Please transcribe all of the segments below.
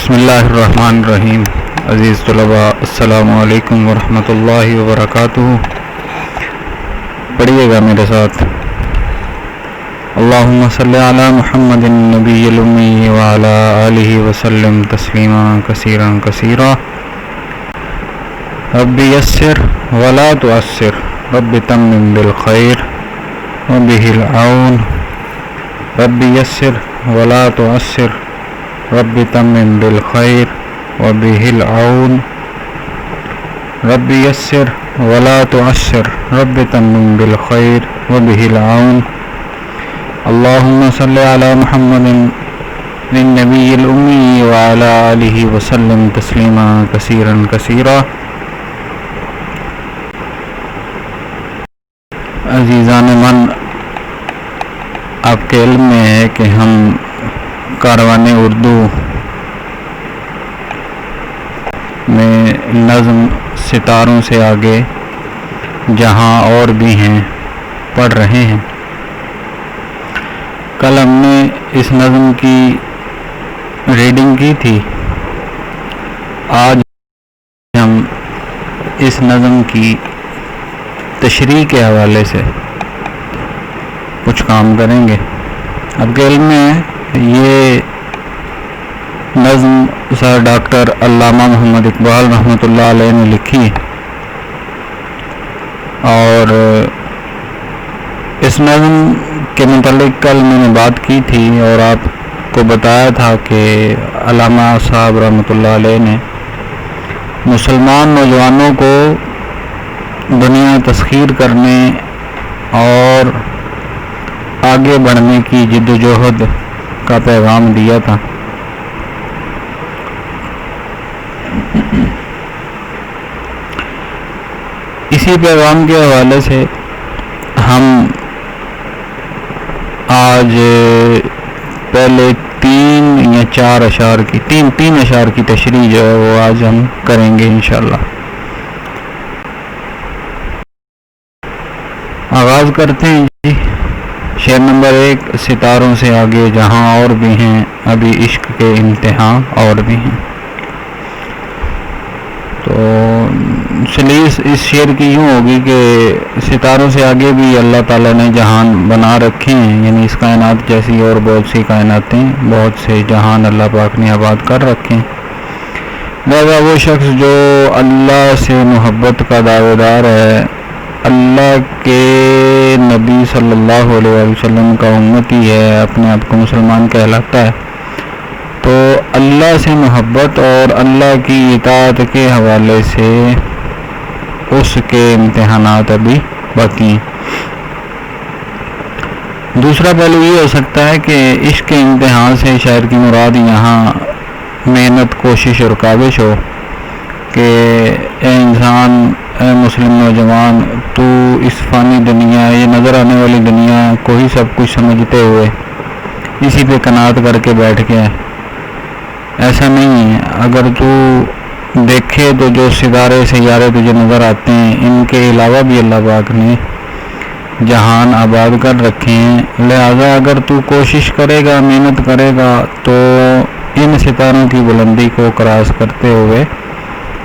بسم اللہ الرحمن الرحیم۔ عزیز طلباء، السلام علیکم ورحمۃ اللہ وبرکاتہ۔ پڑھیے گا میرے ساتھ۔ اللہم صلی علی محمد النبی الامی وعلی آلہ وسلم تسلیما کثیرا کثیرا۔ رب یسر ولا تعسر، رب تمم بالخیر وبہ العون۔ رب یسر ولا تعسر، رب تمم بالخیر وبہ العون۔ رب یسر ولا تعسر، رب تمم بالخیر وبہ العون۔ اللہم صلی علی محمد النبی الامی وعلی آلہ وسلم تسلیما کثیرا کثیرا۔ عزیزان من، آپ کے علم میں ہے کہ ہم کاروان اردو میں نظم ستاروں سے آگے جہاں اور بھی ہیں پڑھ رہے ہیں۔ کل ہم نے اس نظم کی ریڈنگ کی تھی۔ آج ہم اس نظم کی تشریح کے حوالے سے کچھ کام کریں گے۔ آپ کے علم میں یہ نظم سر ڈاکٹر علامہ محمد اقبال رحمۃ اللہ علیہ نے لکھی ہے، اور اس نظم کے متعلق کل میں نے بات کی تھی اور آپ کو بتایا تھا کہ علامہ صاحب رحمۃ اللہ علیہ نے مسلمان نوجوانوں کو دنیا تسخیر کرنے اور آگے بڑھنے کی جد و جہد کا پیغام دیا تھا۔ اسی پیغام کے حوالے سے ہم آج پہلے تین اشعار کی تشریح جو ہے وہ آج ہم کریں گے انشاءاللہ۔ آغاز کرتے ہیں جی۔ شعر نمبر 1، ستاروں سے آگے جہاں اور بھی ہیں، ابھی عشق کے امتحان اور بھی ہیں۔ تو سلیس اس شعر کی یوں ہوگی کہ ستاروں سے آگے بھی اللہ تعالیٰ نے جہان بنا رکھے ہیں، یعنی اس کائنات جیسی اور بہت سی کائناتیں، بہت سے جہان اللہ پاک نے آباد کر رکھے ہیں۔ لہذا وہ شخص جو اللہ سے محبت کا دعوے دار ہے، اللہ کے نبی صلی اللہ علیہ وسلم کا امتی ہے، اپنے آپ کو مسلمان کہلاتا ہے، تو اللہ سے محبت اور اللہ کی اطاعت کے حوالے سے اس کے امتحانات ابھی باقی ہیں۔ دوسرا پہلو یہ ہو سکتا ہے کہ عشق کے امتحان سے شاعر کی مراد یہاں محنت، کوشش اور کاوش ہو کہ اے انسان، اے مسلم نوجوان، تو اس فانی دنیا، یہ نظر آنے والی دنیا کو ہی سب کچھ سمجھتے ہوئے اسی پہ قناعت کر کے بیٹھ گیا۔ ایسا نہیں ہے۔ اگر تو دیکھے تو جو ستارے سیارے تجھے نظر آتے ہیں، ان کے علاوہ بھی اللہ پاک نے جہان آباد کر رکھے ہیں۔ لہذا اگر تو کوشش کرے گا، محنت کرے گا، تو ان ستاروں کی بلندی کو کراس کرتے ہوئے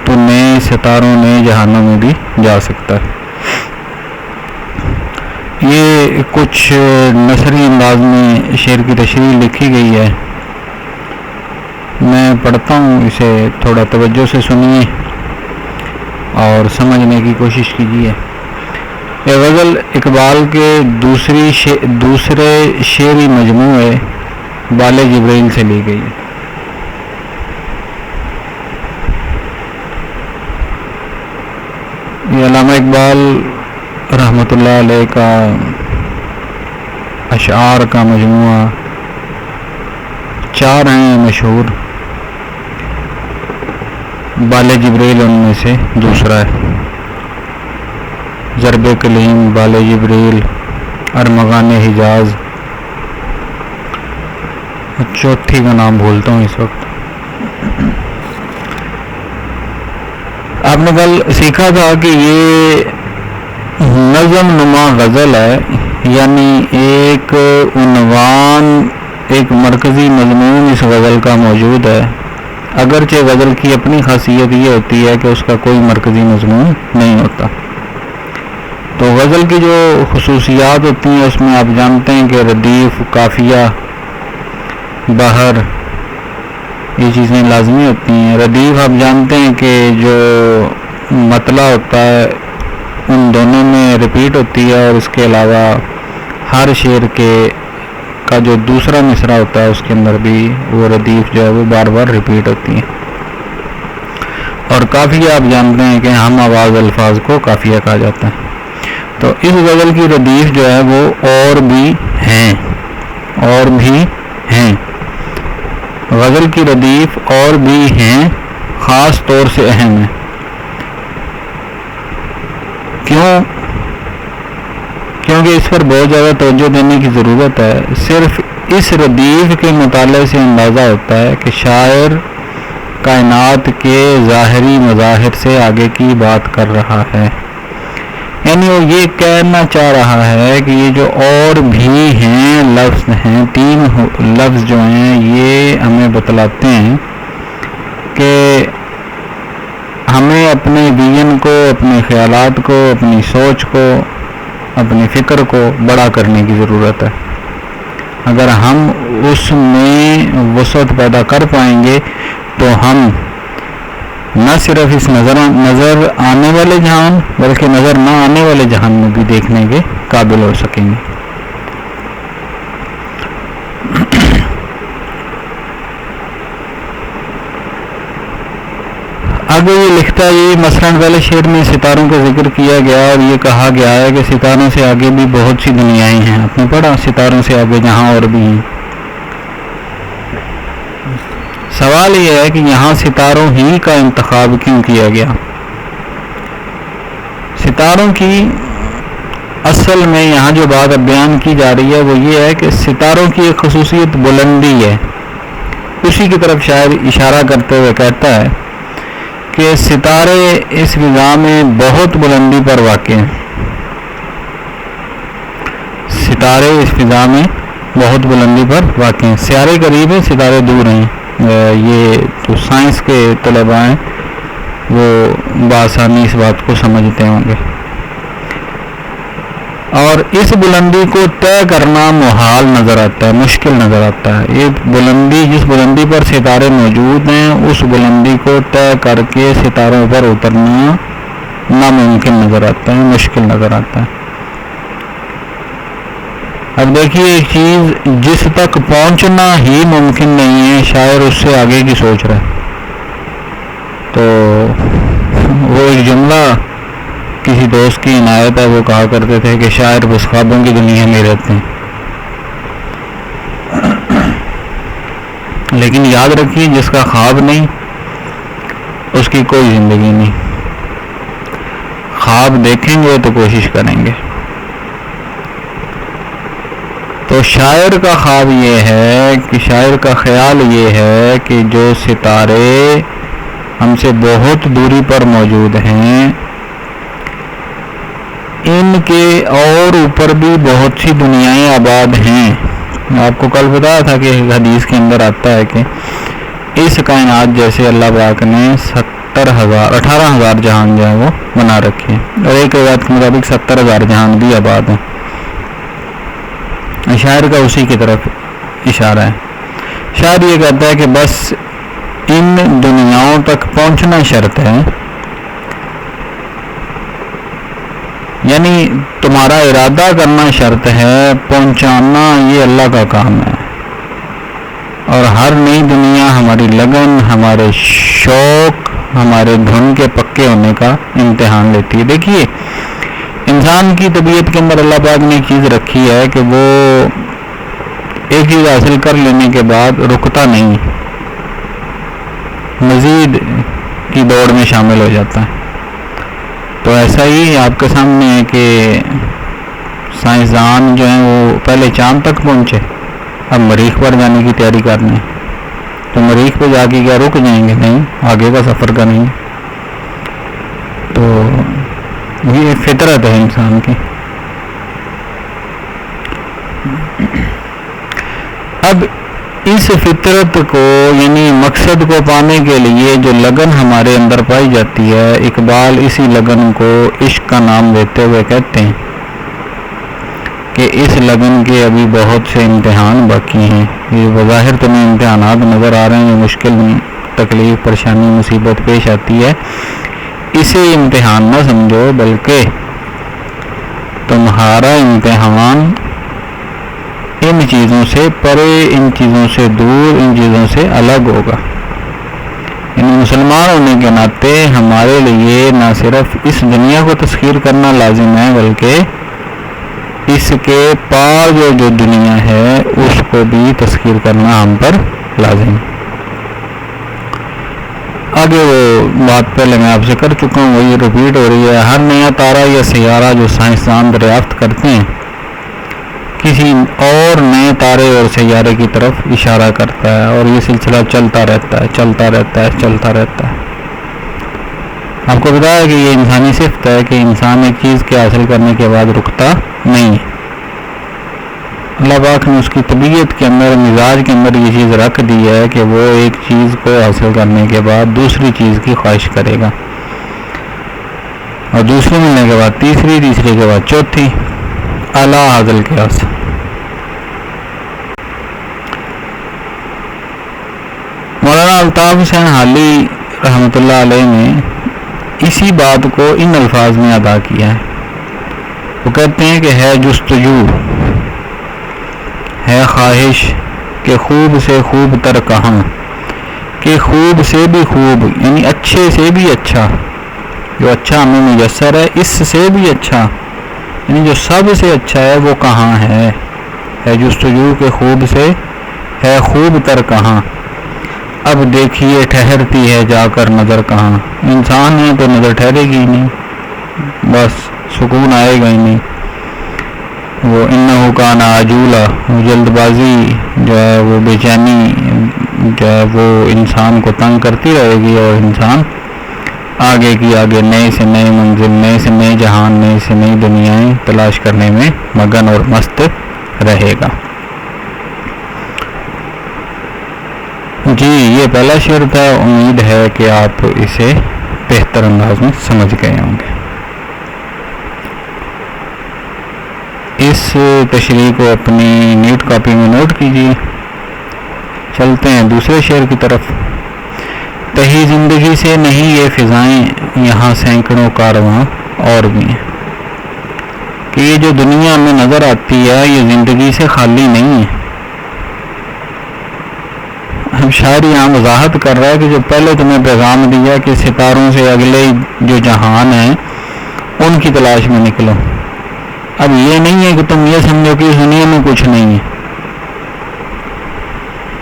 تو نئے ستاروں، نئے جہانوں میں بھی جا سکتا ہے۔ یہ کچھ نثری انداز میں شعر کی تشریح لکھی گئی ہے، میں پڑھتا ہوں، اسے تھوڑا توجہ سے سنیے اور سمجھنے کی کوشش کیجیے۔ یہ غزل اقبال کے دوسرے شعری مجموعے بال جبریل سے لی گئی ہے۔ یہ علامہ اقبال رحمۃ اللہ علیہ کا اشعار کا مجموعہ 4 ہیں مشہور، بال جبریل ان میں سے دوسرا ہے۔ ضرب کلیم، بال جبریل، ارمغان حجاز، چوتھی کا نام بھولتا ہوں اس وقت۔ آپ نے کل سیکھا تھا کہ یہ نظم نما غزل ہے، یعنی ایک عنوان، ایک مرکزی مضمون اس غزل کا موجود ہے اگرچہ غزل کی اپنی خاصیت یہ ہوتی ہے کہ اس کا کوئی مرکزی مضمون نہیں ہوتا. تو غزل کی جو خصوصیات ہوتی ہیں اس میں آپ جانتے ہیں کہ ردیف، قافیہ، بحر، یہ چیزیں لازمی ہوتی ہیں. ردیف آپ جانتے ہیں کہ جو مطلع ہوتا ہے ان دونوں میں ریپیٹ ہوتی ہے، اور اس کے علاوہ ہر شعر کا جو دوسرا مصرع ہوتا ہے اس کے اندر بھی وہ ردیف جو ہے وہ بار بار ریپیٹ ہوتی ہے. اور قافیہ آپ جانتے ہیں کہ ہم آواز الفاظ کو قافیہ کہا جاتا ہے. تو اس غزل کی ردیف جو ہے وہ اور بھی ہیں. غزل کی ردیف اور بھی ہیں، خاص طور سے اہم ہے. کیونکہ اس پر بہت زیادہ توجہ دینے کی ضرورت ہے. صرف اس ردیف کے مطالعے سے اندازہ ہوتا ہے کہ شاعر کائنات کے ظاہری مظاہر سے آگے کی بات کر رہا ہے. یعنی وہ یہ کہنا چاہ رہا ہے کہ یہ جو اور بھی ہیں لفظ ہیں، 3 لفظ جو ہیں، یہ ہمیں بتلاتے ہیں کہ ہمیں اپنے ویژن کو، اپنے خیالات کو، اپنی سوچ کو، اپنی فکر کو بڑا کرنے کی ضرورت ہے. اگر ہم اس میں وسعت پیدا کر پائیں گے تو ہم نہ صرف اس نظر آنے والے جہان بلکہ نظر نہ آنے والے جہان میں بھی دیکھنے کے قابل ہو سکیں گے. آگے یہ لکھتا ہے، یہ مثلاً پہلے شعر میں ستاروں کا ذکر کیا گیا اور یہ کہا گیا ہے کہ ستاروں سے آگے بھی بہت سی دنیایں ہیں. آپ نے پڑھا ستاروں سے آگے جہاں اور بھی ہیں. سوال یہ ہے کہ یہاں ستاروں ہی کا انتخاب کیوں کیا گیا؟ ستاروں کی اصل میں یہاں جو بات اب بیان کی جا رہی ہے وہ یہ ہے کہ ستاروں کی ایک خصوصیت بلندی ہے. اسی کی طرف شاعر اشارہ کرتے ہوئے کہتا ہے کہ ستارے اس فضا میں بہت بلندی پر واقع ہیں. ستارے اس فضا میں بہت بلندی پر واقع ہیں. سیارے قریب ہیں، ستارے دور ہیں. یہ جو سائنس کے طلباء ہیں وہ بآسانی اس بات کو سمجھتے ہوں گے. اور اس بلندی کو طے کرنا محال نظر آتا ہے، مشکل نظر آتا ہے. یہ بلندی، جس بلندی پر ستارے موجود ہیں، اس بلندی کو طے کر کے ستاروں پر اترنا ناممکن نظر آتا ہے، مشکل نظر آتا ہے. اب دیکھیے، ایک چیز جس تک پہنچنا ہی ممکن نہیں ہے، شاعر اس سے آگے کی سوچ رہا ہے. تو وہ ایک جملہ کسی دوست کی عنایت ہے، وہ کہا کرتے تھے کہ شاعر بس خوابوں کی دنیا میں رہتے ہیں. لیکن یاد رکھیے، جس کا خواب نہیں اس کی کوئی زندگی نہیں. خواب دیکھیں گے تو کوشش کریں گے. تو شاعر کا خواب یہ ہے کہ شاعر کا خیال یہ ہے کہ جو ستارے ہم سے بہت دوری پر موجود ہیں، ان کے اور اوپر بھی بہت سی دنیایں آباد ہیں. میں آپ کو کل بتایا تھا کہ حدیث کے اندر آتا ہے کہ اس کائنات جیسے اللہ پاک نے 18,000 جہان جو ہے وہ بنا رکھے ہیں، اور ایک روایت کے مطابق 70,000 جہان بھی آباد ہیں. شاعر کا اسی کی طرف اشارہ ہے. شاعر یہ کہتا ہے کہ بس ان دنیاؤں تک پہنچنا شرط ہے، یعنی تمہارا ارادہ کرنا شرط ہے، پہنچانا یہ اللہ کا کام ہے. اور ہر نئی دنیا ہماری لگن، ہمارے شوق، ہمارے دھن کے پکے ہونے کا امتحان لیتی ہے. دیکھیے، انسان کی طبیعت کے اندر اللہ پاک نے ایک چیز رکھی ہے کہ وہ ایک چیز حاصل کر لینے کے بعد رکتا نہیں، مزید کی دوڑ میں شامل ہو جاتا ہے. تو ایسا ہی آپ کے سامنے ہے کہ سائنسدان جو ہیں وہ پہلے چاند تک پہنچے، اب مریخ پر جانے کی تیاری کر رہے ہیں. تو مریخ پہ جا کے کیا رک جائیں گے؟ نہیں، آگے کا سفر کریں گے. تو یہ فطرت ہے انسان کی. اب اس فطرت کو یعنی مقصد کو پانے کے لیے جو لگن ہمارے اندر پائی جاتی ہے، اقبال اسی لگن کو عشق کا نام دیتے ہوئے کہتے ہیں کہ اس لگن کے ابھی بہت سے امتحان باقی ہیں۔ یہ بظاہر تمہیں امتحانات نظر آ رہے ہیں، جو مشکل تکلیف پریشانی مصیبت پیش آتی ہے، اسے امتحان نہ سمجھو، بلکہ تمہارا امتحان ان چیزوں سے پرے، ان چیزوں سے دور، ان چیزوں سے الگ ہوگا۔ یعنی مسلمان ہونے کے ناطے ہمارے لیے نہ صرف اس دنیا کو تسخیر کرنا لازم ہے، بلکہ اس کے پار جو دنیا ہے اس کو بھی تسخیر کرنا ہم پر لازم ہے۔ آگے وہ بات پہلے میں آپ سے کر چکا ہوں، وہی ریپیٹ ہو رہی ہے۔ ہر نیا تارہ یا سیارہ جو سائنسدان دریافت کرتے ہیں کسی اور نئے تارے اور سیارے کی طرف اشارہ کرتا ہے، اور یہ سلسلہ چلتا رہتا ہے، چلتا رہتا ہے، چلتا رہتا ہے۔ آپ کو بتایا کہ یہ انسانی صفت ہے کہ انسان ایک چیز کے حاصل کرنے کے بعد رکتا نہیں ہے۔ اللہ پاک نے اس کی طبیعت کے اندر، مزاج کے اندر یہ چیز رکھ دی ہے کہ وہ ایک چیز کو حاصل کرنے کے بعد دوسری چیز کی خواہش کرے گا، اور دوسری ملنے کے بعد تیسری، تیسری کے بعد چوتھی، اعلیٰ حاصل کے حاصل۔ مولانا الطاف حسین حالی رحمۃ اللہ علیہ نے اسی بات کو ان الفاظ میں ادا کیا ہے۔ وہ کہتے ہیں کہ ہے جستجو، ہے خواہش کہ خوب سے خوب تر کہاں، کہ خوب سے بھی خوب یعنی اچھے سے بھی اچھا، جو اچھا ہمیں میسر ہے اس سے بھی اچھا، یعنی جو سب سے اچھا ہے وہ کہاں ہے جستجو کے خوب سے ہے خوب تر کہاں، اب دیکھیے ٹھہرتی ہے جا کر نظر کہاں۔ انسان ہے تو نظر ٹھہرے گی ہی نہیں، بس سکون آئے گا ہی نہیں۔ وہ انہو کان عجولا، وہ جلد بازی جو ہے، وہ بے چینی جو ہے وہ انسان کو تنگ کرتی رہے گی، اور انسان آگے کی آگے نئے سے نئے منزل، نئے سے نئے جہان، نئے سے نئی دنیایں تلاش کرنے میں مگن اور مست رہے گا۔ جی یہ پہلا شعر تھا، امید ہے کہ آپ اسے بہتر انداز میں سمجھ گئے ہوں گے۔ اس تشریح کو اپنی نیٹ کاپی میں نوٹ کیجیے۔ چلتے ہیں دوسرے شعر کی طرف۔ تہی زندگی سے نہیں یہ فضائیں، یہاں سینکڑوں کارواں اور بھی ہیں۔ کہ یہ جو دنیا میں نظر آتی ہے یہ زندگی سے خالی نہیں ہے۔ اب شاعر یہاں وضاحت کر رہا ہے کہ جو پہلے تمہیں پیغام دیا کہ ستاروں سے اگلے جو جہان ہیں ان کی تلاش میں نکلو، اب یہ نہیں ہے کہ تم یہ سمجھو کہ اس دنیا میں کچھ نہیں ہے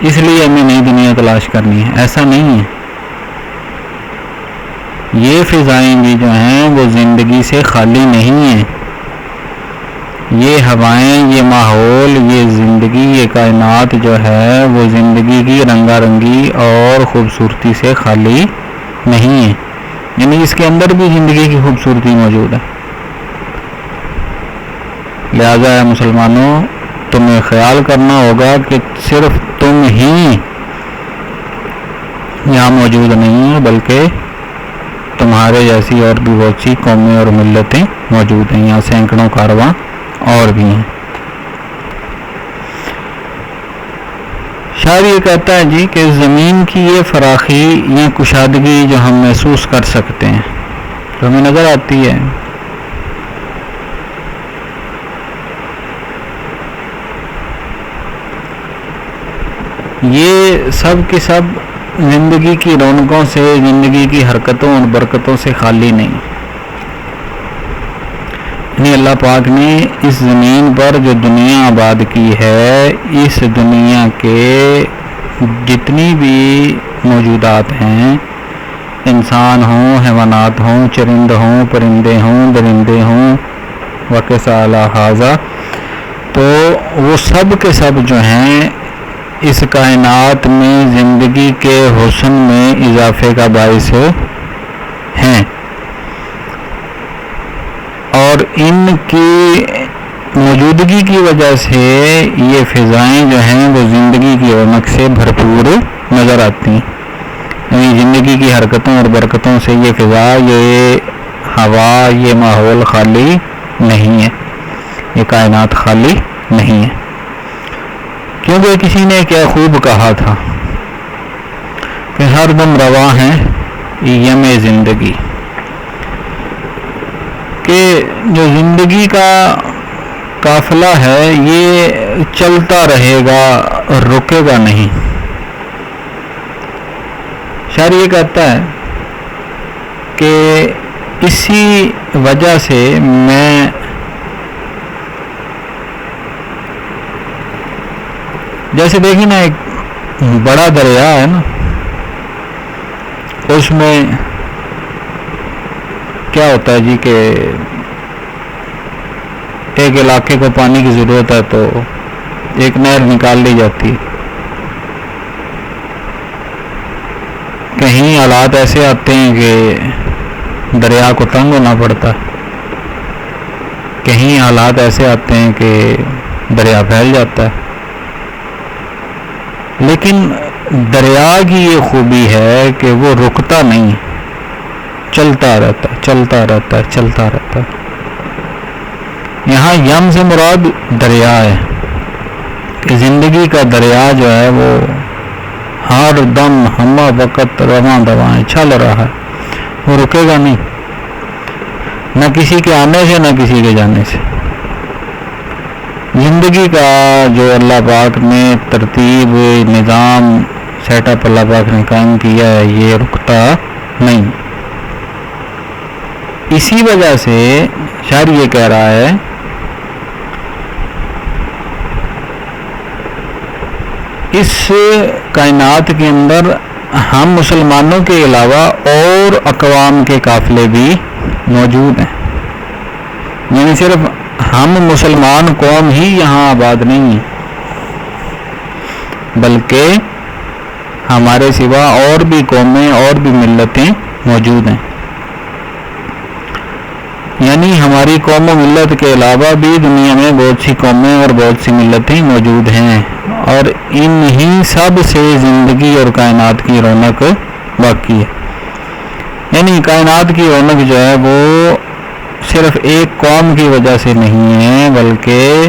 اس لیے ہمیں نئی دنیا تلاش کرنی ہے، ایسا نہیں ہے۔ یہ فضائیں بھی جو ہیں وہ زندگی سے خالی نہیں ہیں، یہ ہوائیں، یہ ماحول، یہ زندگی، یہ کائنات جو ہے وہ زندگی کی رنگا رنگی اور خوبصورتی سے خالی نہیں ہے، یعنی اس کے اندر بھی زندگی کی خوبصورتی موجود ہے۔ لہذا ہے مسلمانوں، تمہیں خیال کرنا ہوگا کہ صرف تم ہی یہاں موجود نہیں ہیں، بلکہ تمہارے جیسی اور بھی بہت سی قومیں اور ملتیں موجود ہیں، یہاں سینکڑوں کارواں اور بھی ہیں۔ شاعر یہ کہتا ہے جی کہ زمین کی یہ فراخی، یہ کشادگی جو ہم محسوس کر سکتے ہیں، جو ہمیں نظر آتی ہے، یہ سب کی سب زندگی کی رونقوں سے، زندگی کی حرکتوں اور برکتوں سے خالی نہیں۔ یعنی اللہ پاک نے اس زمین پر جو دنیا آباد کی ہے، اس دنیا کے جتنی بھی موجودات ہیں، انسان ہوں، حیوانات ہوں، چرند ہوں، پرندے ہوں، درندے ہوں، وکسا لہٰذا، تو وہ سب کے سب جو ہیں اس کائنات میں زندگی کے حسن میں اضافے کا باعث ہیں، اور ان کی موجودگی کی وجہ سے یہ فضائیں جو ہیں وہ زندگی کی رونق سے بھرپور نظر آتی ہیں. یعنی زندگی کی حرکتوں اور برکتوں سے یہ فضا، یہ ہوا، یہ ماحول خالی نہیں ہے، یہ کائنات خالی نہیں ہے. کیونکہ کسی نے کیا خوب کہا تھا کہ ہر دم رواں ہے یم زندگی، کہ جو زندگی کا قافلہ ہے یہ چلتا رہے گا، رکے گا نہیں. شاعر یہ کہتا ہے کہ اسی وجہ سے میں جیسے دیکھیں نا، ایک بڑا دریا ہے نا، اس میں کیا ہوتا ہے جی کہ ایک علاقے کو پانی کی ضرورت ہے تو ایک نہر نکال لی جاتی ہے. کہیں حالات ایسے آتے ہیں کہ دریا کو تنگ ہونا پڑتا ہے، کہیں حالات ایسے آتے ہیں کہ دریا پھیل جاتا ہے. لیکن دریا کی یہ خوبی ہے کہ وہ رکتا نہیں، چلتا رہتا ہے، چلتا رہتا ہے، چلتا رہتا ہے. یہاں یم سے مراد دریا ہے کہ زندگی کا دریا جو ہے وہ ہر دم ہمہ وقت رواں دواں چل رہا ہے، وہ رکے گا نہیں، نہ کسی کے آنے سے نہ کسی کے جانے سے. زندگی کا جو اللہ پاک نے ترتیب، نظام، سیٹ اپ اللہ پاک نے قائم کیا ہے، یہ رکتا نہیں. اسی وجہ سے شاعر یہ کہہ رہا ہے اس کائنات کے اندر ہم مسلمانوں کے علاوہ اور اقوام کے قافلے بھی موجود ہیں. یعنی صرف ہم مسلمان قوم ہی یہاں آباد نہیں ہیں، بلکہ ہمارے سوا اور بھی قومیں اور بھی ملتیں موجود ہیں. یعنی ہماری قوم و ملت کے علاوہ بھی دنیا میں بہت سی قومیں اور بہت سی ملتیں موجود ہیں، اور انہی سب سے زندگی اور کائنات کی رونق باقی ہے. یعنی کائنات کی رونق جو ہے وہ صرف ایک قوم کی وجہ سے نہیں ہے، بلکہ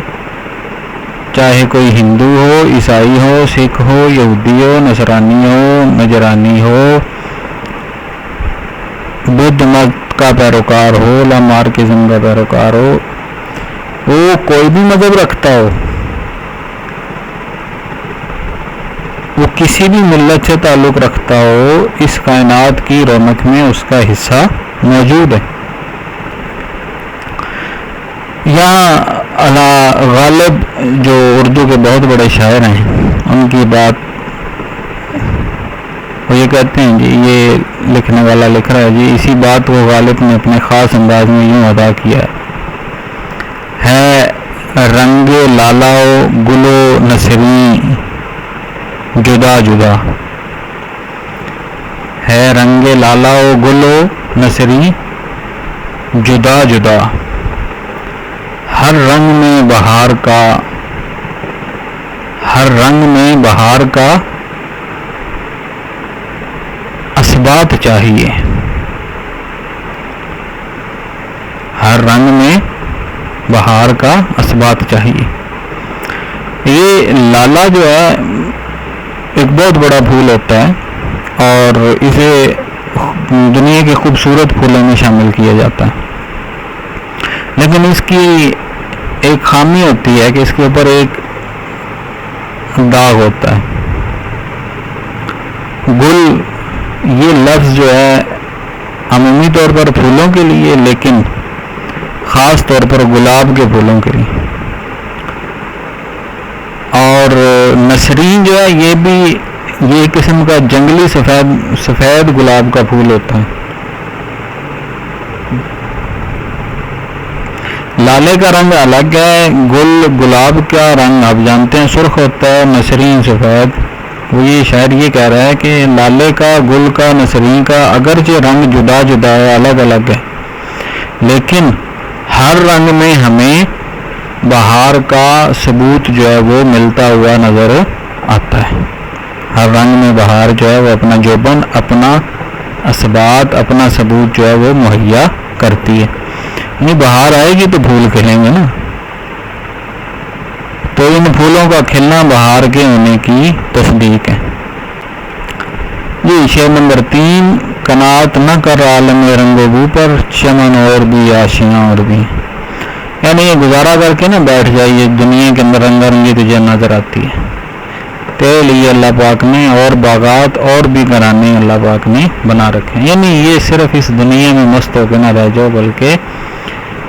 چاہے کوئی ہندو ہو، عیسائی ہو، سکھ ہو، یہودی ہو، نصرانی ہو، نجرانی ہو، بدھ مت کا پیروکار ہو، لامارکزم کا پیروکار ہو، وہ کوئی بھی مذہب رکھتا ہو، وہ کسی بھی ملت سے تعلق رکھتا ہو، اس کائنات کی رونق میں اس کا حصہ موجود ہے. یہاں غالب جو اردو کے بہت بڑے شاعر ہیں، ان کی بات وہ یہ کہتے ہیں جی، یہ لکھنے والا لکھ رہا ہے جی، اسی بات کو غالب نے اپنے خاص انداز میں یوں ادا کیا ہے رنگ لالا و گل و نسرین جدا جدا، ہے رنگ لالا و گل و نسرین جدا جدا، ہر رنگ میں بہار کا، ہر رنگ میں بہار کا اسبات چاہیے، ہر رنگ میں بہار کا اسبات چاہیے. یہ لالا جو ہے ایک بہت بڑا پھول ہوتا ہے اور اسے دنیا کے خوبصورت پھولوں میں شامل کیا جاتا ہے، لیکن اس کی ایک خامی ہوتی ہے کہ اس کے اوپر ایک داغ ہوتا ہے. گل یہ لفظ جو ہے عمومی طور پر پھولوں کے لیے، لیکن خاص طور پر گلاب کے پھولوں کے لیے. اور نسرین جو ہے یہ بھی یہ ایک قسم کا جنگلی سفید گلاب کا پھول ہوتا ہے. لالے کا رنگ الگ ہے، گلاب کا رنگ آپ جانتے ہیں سرخ ہوتا ہے، نسرین سفید. وہ یہ شاعر یہ کہہ رہا ہے کہ لالے کا، گل کا، نسرین کا اگرچہ رنگ جدا جدا ہے، الگ الگ ہے، لیکن ہر رنگ میں ہمیں بہار کا ثبوت جو ہے وہ ملتا ہوا نظر آتا ہے. ہر رنگ میں بہار جو ہے وہ اپنا جوبن، اپنا اثبات، اپنا ثبوت جو ہے وہ مہیا کرتی ہے. یعنی بہار آئے گی تو پھول کھلیں گے نا، تو ان پھولوں کا کھلنا بہار کے ہونے کی تصدیق ہے. یہ شعر نمبر 3، قناعت نہ کر عالم رنگ و بو پر، چمن اور بھی آشیاں اور بھی. یعنی یہ گزارا کر کے نا بیٹھ جائیے، دنیا کے اندر رنگا رنگی تجھے نظر آتی ہے. تیرے لیے اللہ پاک نے اور باغات اور بھی گھرانے اللہ پاک نے بنا رکھے ہیں. یعنی یہ صرف اس دنیا میں مست ہو کے نہ رہ جاؤ، بلکہ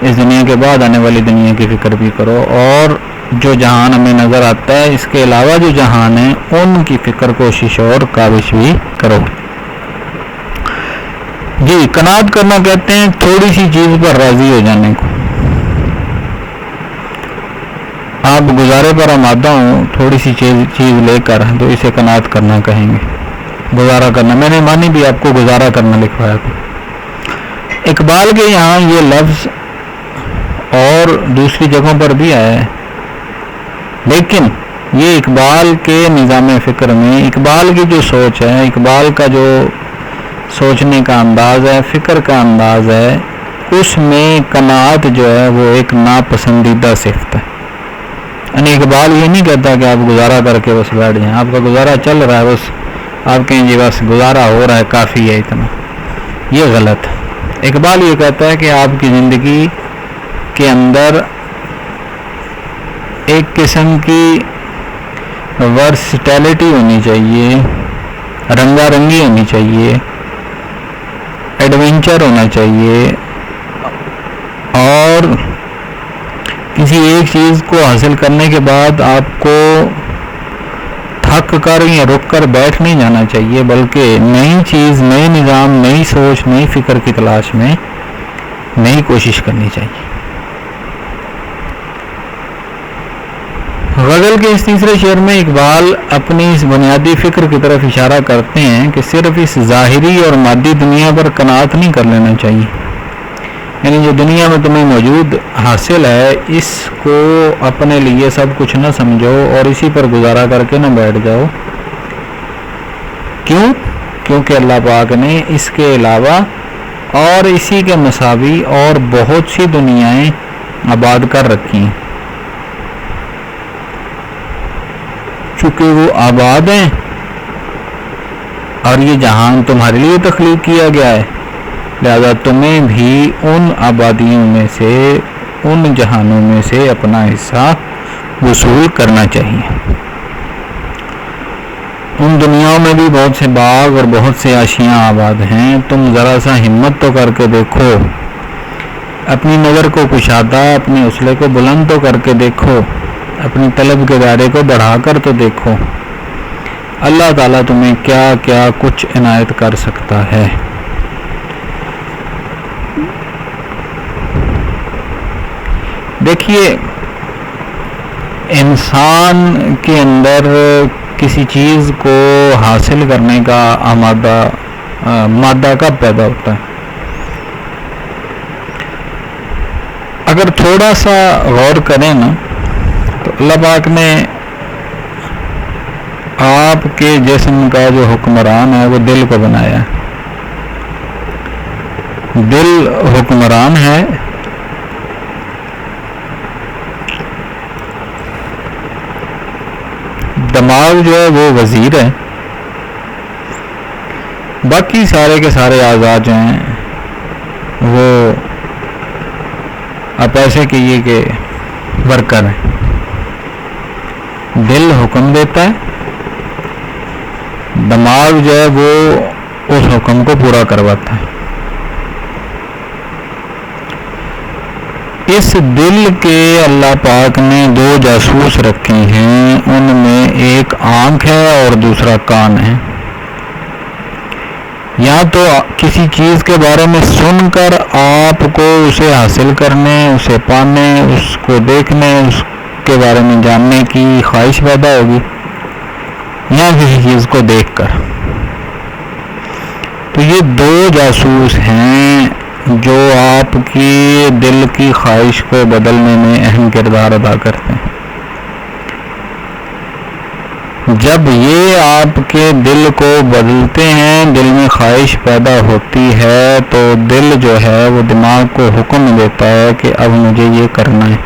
اس دنیا کے بعد آنے والی دنیا کی فکر بھی کرو، اور جو جہان ہمیں نظر آتا ہے اس کے علاوہ جو جہان ہے ان کی فکر، کوشش اور کاوش بھی کرو. جی، قناعت کرنا کہتے ہیں تھوڑی سی چیز پر راضی ہو جانے کو. آپ گزارے پر آمادہ ہوں تھوڑی سی چیز لے کر، تو اسے قناعت کرنا کہیں گے. گزارا کرنا، میں نے معنی بھی آپ کو گزارا کرنا لکھوایا تھا. اقبال کے یہاں یہ لفظ اور دوسری جگہوں پر بھی آیا ہے، لیکن یہ اقبال کے نظام فکر میں، اقبال کی جو سوچ ہے، اقبال کا جو سوچنے کا انداز ہے، فکر کا انداز ہے، اس میں قناعت جو ہے وہ ایک ناپسندیدہ صفت ہے. یعنی اقبال یہ نہیں کہتا کہ آپ گزارا کر کے بس بیٹھ جائیں، آپ کا گزارا چل رہا ہے، بس آپ کہیں جی بس گزارا ہو رہا ہے کافی ہے اتنا. یہ غلط ہے. اقبال یہ کہتا ہے کہ آپ کی زندگی کے اندر ایک قسم کی ورسٹیلٹی ہونی چاہیے، رنگا رنگی ہونی چاہیے، ایڈونچر ہونا چاہیے، اور کسی ایک چیز کو حاصل کرنے کے بعد آپ کو تھک کر یا رک کر بیٹھ نہیں جانا چاہیے، بلکہ نئی چیز، نئے نظام، نئی سوچ، نئی فکر کی تلاش میں نئی کوشش کرنی چاہیے. غزل کے اس تیسرے شعر میں اقبال اپنی اس بنیادی فکر کی طرف اشارہ کرتے ہیں کہ صرف اس ظاہری اور مادی دنیا پر قناعت نہیں کر لینا چاہیے. یعنی جو دنیا میں تمہیں موجود حاصل ہے اس کو اپنے لیے سب کچھ نہ سمجھو اور اسی پر گزارا کر کے نہ بیٹھ جاؤ. کیوں؟ کیونکہ اللہ پاک نے اس کے علاوہ اور اسی کے مساوی اور بہت سی دنیایں آباد کر رکھی ہیں. چونکہ وہ آباد ہیں اور یہ جہان تمہارے لیے تخلیق کیا گیا ہے، لہذا تمہیں بھی ان آبادیوں میں سے، ان جہانوں میں سے اپنا حصہ وصول کرنا چاہیے. ان دنیاؤں میں بھی بہت سے باغ اور بہت سے آشیاں آباد ہیں. تم ذرا سا ہمت تو کر کے دیکھو، اپنی نظر کو کشادہ، اپنے حوصلے کو بلند تو کر کے دیکھو، اپنی طلب کے دائرے کو بڑھا کر تو دیکھو، اللہ تعالیٰ تمہیں کیا کیا کچھ عنایت کر سکتا ہے. دیکھیے، انسان کے اندر کسی چیز کو حاصل کرنے کا مادہ کب پیدا ہوتا ہے؟ اگر تھوڑا سا غور کریں نا تو اللہ پاک نے آپ کے جسم کا جو حکمران ہے وہ دل کو بنایا ہے. دل حکمران ہے، دماغ جو ہے وہ وزیر ہے، باقی سارے کے سارے اعضاء جو ہیں وہ آپ ایسے کہیے کہ ورکر ہیں. دل حکم دیتا ہے، دماغ جو ہے وہ اس حکم کو پورا کرواتا ہے. اس دل کے اللہ پاک نے 2 جاسوس رکھے ہیں، ان میں ایک آنکھ ہے اور دوسرا کان ہے. یا تو کسی چیز کے بارے میں سن کر آپ کو اسے حاصل کرنے، اسے پانے، اس کو دیکھنے، اس کے بارے میں جاننے کی خواہش پیدا ہوگی، یا کسی چیز کو دیکھ کر. تو یہ 2 جاسوس ہیں جو آپ کی دل کی خواہش کو بدلنے میں اہم کردار ادا کرتے ہیں۔ جب یہ آپ کے دل کو بدلتے ہیں، دل میں خواہش پیدا ہوتی ہے، تو دل جو ہے وہ دماغ کو حکم دیتا ہے کہ اب مجھے یہ کرنا ہے۔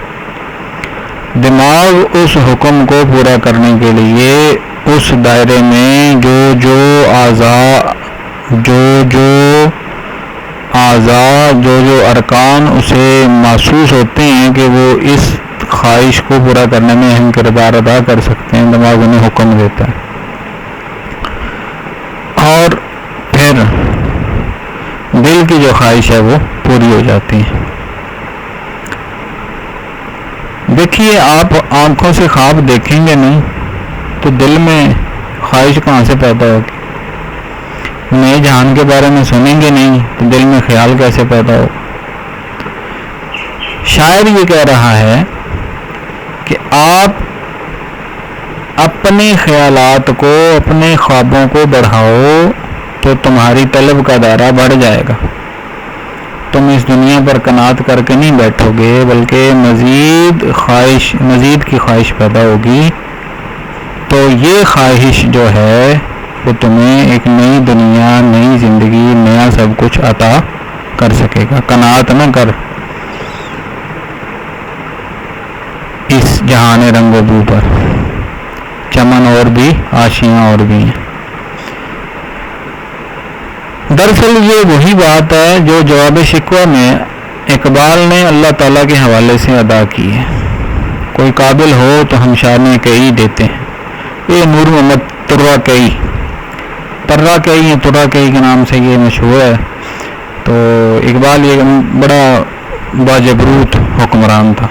دماغ اس حکم کو پورا کرنے کے لیے اس دائرے میں جو ارکان اسے محسوس ہوتے ہیں کہ وہ اس خواہش کو پورا کرنے میں اہم کردار ادا کر سکتے ہیں، دماغ انہیں حکم دیتا ہے اور پھر دل کی جو خواہش ہے وہ پوری ہو جاتی ہے۔ دیکھیے، آپ آنکھوں سے خواب دیکھیں گے نہیں تو دل میں خواہش کہاں سے پیدا ہوگی؟ نئے جہان کے بارے میں سنیں گے نہیں تو دل میں خیال کیسے پیدا ہوگا؟ شاعر یہ کہہ رہا ہے کہ آپ اپنے خیالات کو، اپنے خوابوں کو بڑھاؤ تو تمہاری طلب کا دائرہ بڑھ جائے گا۔ تم اس دنیا پر قناعت کر کے نہیں بیٹھو گے، بلکہ مزید کی خواہش پیدا ہوگی، تو یہ خواہش جو ہے وہ تمہیں ایک نئی دنیا، نئی زندگی، نیا سب کچھ عطا کر سکے گا۔ قناعت نہ کر اس جہان رنگ و بو پر، چمن اور بھی، آشیاں اور بھی ہیں۔ دراصل یہ وہی بات ہے جو جواب شکوہ میں اقبال نے اللہ تعالیٰ کے حوالے سے ادا کی ہے۔ کوئی قابل ہو تو ہم شان کئی دیتے ہیں۔ یہ نور محمد ترہ کئی کے نام سے یہ مشہور ہے۔ تو اقبال یہ بڑا باجبروت حکمران تھا۔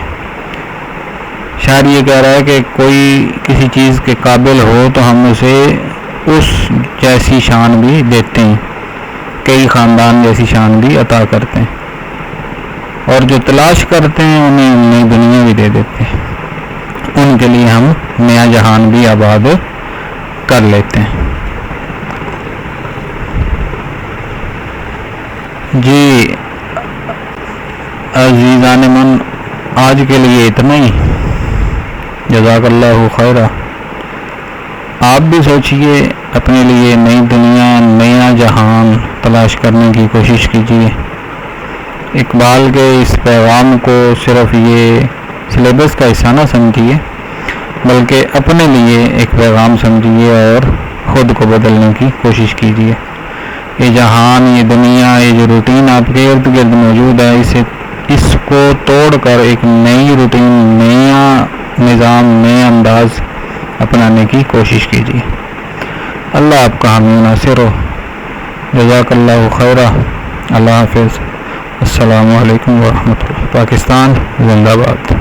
شاعر یہ کہہ رہا ہے کہ کوئی کسی چیز کے قابل ہو تو ہم اسے اس جیسی شان بھی دیتے ہیں، کئی خاندان جیسی شان بھی عطا کرتے ہیں، اور جو تلاش کرتے ہیں انہیں نئی دنیا بھی دے دیتے ہیں، ان کے لیے ہم نیا جہان بھی آباد کر لیتے ہیں۔ جی عزیزان من، آج کے لیے اتنا ہی۔ جزاک اللہ خیرہ۔ آپ بھی سوچئے، اپنے لیے نئی دنیا، نیا جہان تلاش کرنے کی کوشش کیجیے۔ اقبال کے اس پیغام کو صرف یہ سلیبس کا حصہ نہ سمجھیے، بلکہ اپنے لیے ایک پیغام سمجھیے اور خود کو بدلنے کی کوشش کیجیے۔ یہ جہان، یہ دنیا، یہ جو روٹین آپ کے ارد گرد موجود ہے، اس کو توڑ کر ایک نئی روٹین، نیا نظام، نیا انداز اپنانے کی کوشش کیجیے۔ اللہ آپ کا حامی ناصر ہو۔ جزاک اللہ خیرہ۔ اللہ حافظ۔ السلام علیکم ورحمۃ اللہ۔ پاکستان زندہ باد۔